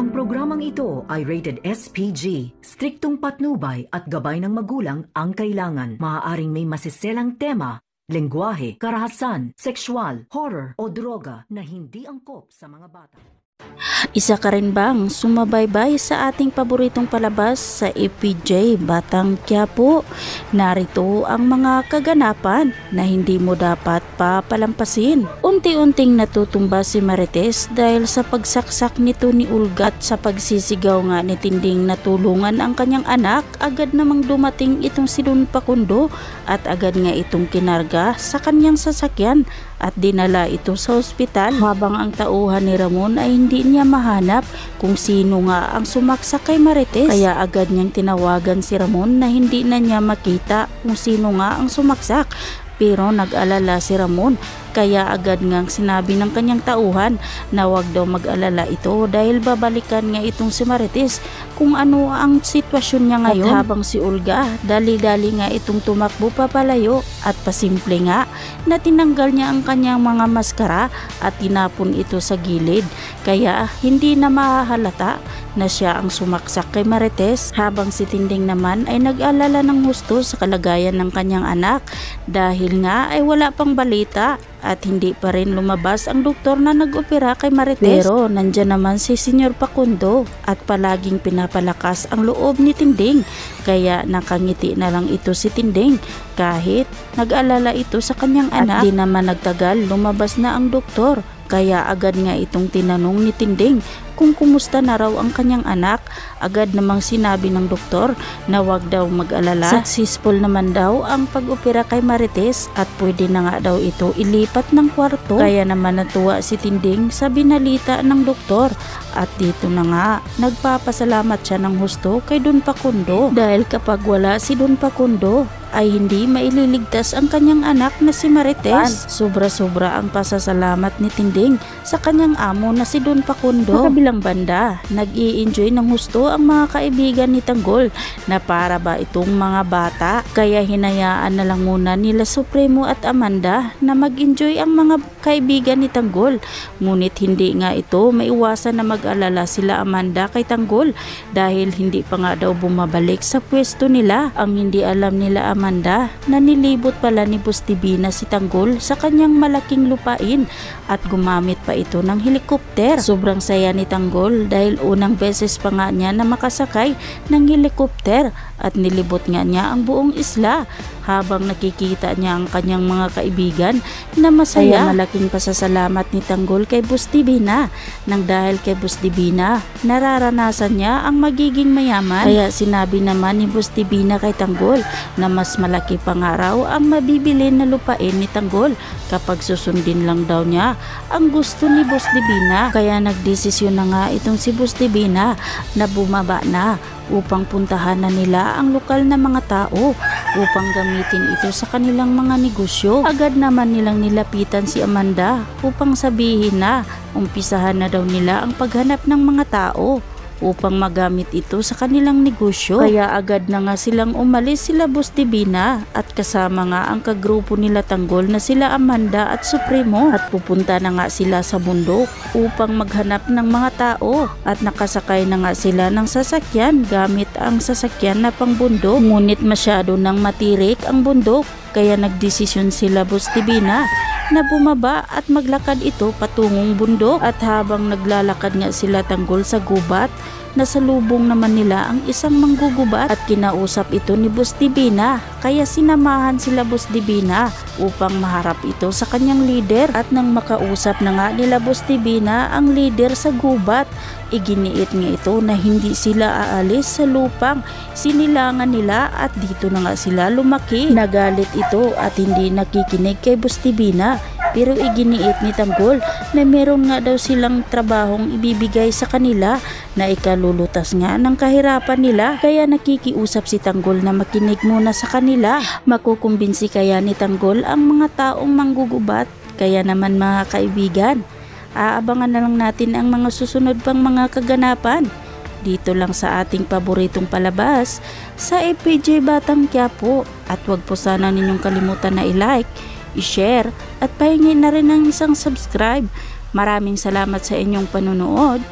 Ang programang ito ay rated SPG. Striktong patnubay at gabay ng magulang ang kailangan. Maaaring may masiselang tema, lengguwahe, karahasan, sexual, horror o droga na hindi angkop sa mga bata. Isa ka rin bang sumabaybay sa ating paboritong palabas sa FPJ Batang Quiapo? Narito ang mga kaganapan na hindi mo dapat papalampasin. Unti-unting natutumba si Marites dahil sa pagsaksak nito ni Olga at sa pagsisigaw nga ni Tinding na tulungan ang kanyang anak. Agad namang dumating itong si Don Facundo at agad nga itong kinarga sa kanyang sasakyan at dinala ito sa ospital, habang ang tauhan ni Ramon ay hindi niya mahanap kung sino nga ang sumaksak kay Marites. Kaya agad niyang tinawagan si Ramon na hindi na niya makita kung sino nga ang sumaksak. Pero nag-alala si Ramon, kaya agad ngang sinabi ng kanyang tauhan na wag daw mag-alala ito dahil babalikan nga itong si Marites kung ano ang sitwasyon niya ngayon. At habang si Olga dali-dali nga itong tumakbo papalayo at pasimple nga na tinanggal niya ang kanyang mga maskara at tinapon ito sa gilid, kaya hindi na mahahalata na siya ang sumaksak kay Marites. Habang si Tinding naman ay nag-alala ng husto sa kalagayan ng kanyang anak dahil nga ay wala pang balita at hindi pa rin lumabas ang doktor na nag-opera kay Marites. Pero nandyan naman si Senyor Facundo at palaging pinapalakas ang loob ni Tinding, kaya nakangiti na lang ito si Tinding kahit nag-alala ito sa kanyang anak. At di naman nagtagal, lumabas na ang doktor, kaya agad nga itong tinanong ni Tinding kung kumusta na raw ang kanyang anak. Agad namang sinabi ng doktor na wag daw mag-alala. Successful naman daw ang pag-opera kay Marites at pwede na nga daw ito ilipat ng kwarto. Kaya naman natuwa si Tinding sa binalita ng doktor at dito na nga nagpapasalamat siya ng husto kay Don Facundo dahil kapag wala si Don Facundo ay hindi maililigtas ang kanyang anak na si Marites. Sobra-sobra ang pasasalamat ni Tinding sa kanyang amo na si Don Facundo. Sa kabilang banda, nag-i-enjoy ng husto ang mga kaibigan ni Tanggol na para ba itong mga bata, kaya hinayaan na lang muna nila Supremo at Amanda na mag-enjoy ang mga kaibigan ni Tanggol. Ngunit hindi nga ito maiwasan na mag-alala sila Amanda kay Tanggol dahil hindi pa nga daw bumabalik sa pwesto nila. Ang hindi alam nila Amanda na nilibot pala ni Boss Divina si Tanggol sa kanyang malaking lupain at gumamit pa ito ng helikopter. Sobrang saya ni Tanggol dahil unang beses pa nga niya na makasakay ng helikopter at nilibot nga niya ang buong isla habang nakikita niya ang kanyang mga kaibigan na masaya. Kaya malaking pasasalamat ni Tanggol kay Boss Divina nang dahil kay Boss Divina nararanasan niya ang magiging mayaman. Kaya sinabi naman ni Boss Divina kay Tanggol na mas malaki pa nga raw ang mabibili na lupain ni Tanggol kapag susundin lang daw niya ang gusto ni Boss Divina. Kaya nagdesisyon na nga itong si Boss Divina na bumaba na upang puntahan na nila ang lokal na mga tao upang gamitin ito sa kanilang mga negosyo. Agad naman nilang nilapitan si Amanda upang sabihin na umpisahan na daw nila ang paghanap ng mga tao upang magamit ito sa kanilang negosyo. Kaya agad na nga silang umalis sila Boss Divina at kasama nga ang kagrupo nila Tanggol na sila Amanda at Supremo at pupunta na nga sila sa bundok upang maghanap ng mga tao at nakasakay na nga sila ng sasakyan gamit ang sasakyan na pangbundok. Ngunit masyado nang matirik ang bundok kaya nagdesisyon sila Boss Divina na bumaba at maglakad ito patungong bundok. At habang naglalakad nga sila Tanggol sa gubat, nasalubong naman nila ang isang manggugubat at kinausap ito ni Boss Divina, kaya sinamahan sila Boss Divina upang maharap ito sa kanyang leader. At nang makausap na nga nila Boss Divina ang leader sa gubat, iginiit nga ito na hindi sila aalis sa lupang sinilangan nila at dito na nga sila lumaki. Nagalit ito at hindi nakikinig kay Boss Divina, pero iginiit ni Tanggol na meron nga daw silang trabahong ibibigay sa kanila na ikalulutas nga ng kahirapan nila. Kaya nakikiusap si Tanggol na makinig muna sa kanila. Makukumbinsi kaya ni Tanggol ang mga taong manggugubat. Kaya naman mga kaibigan, aabangan na lang natin ang mga susunod pang mga kaganapan dito lang sa ating paboritong palabas sa FPJ Batang Quiapo. At wag po sana ninyong kalimutan na i-like, i-share at pahingin na rin ng isang subscribe. Maraming salamat sa inyong panunood.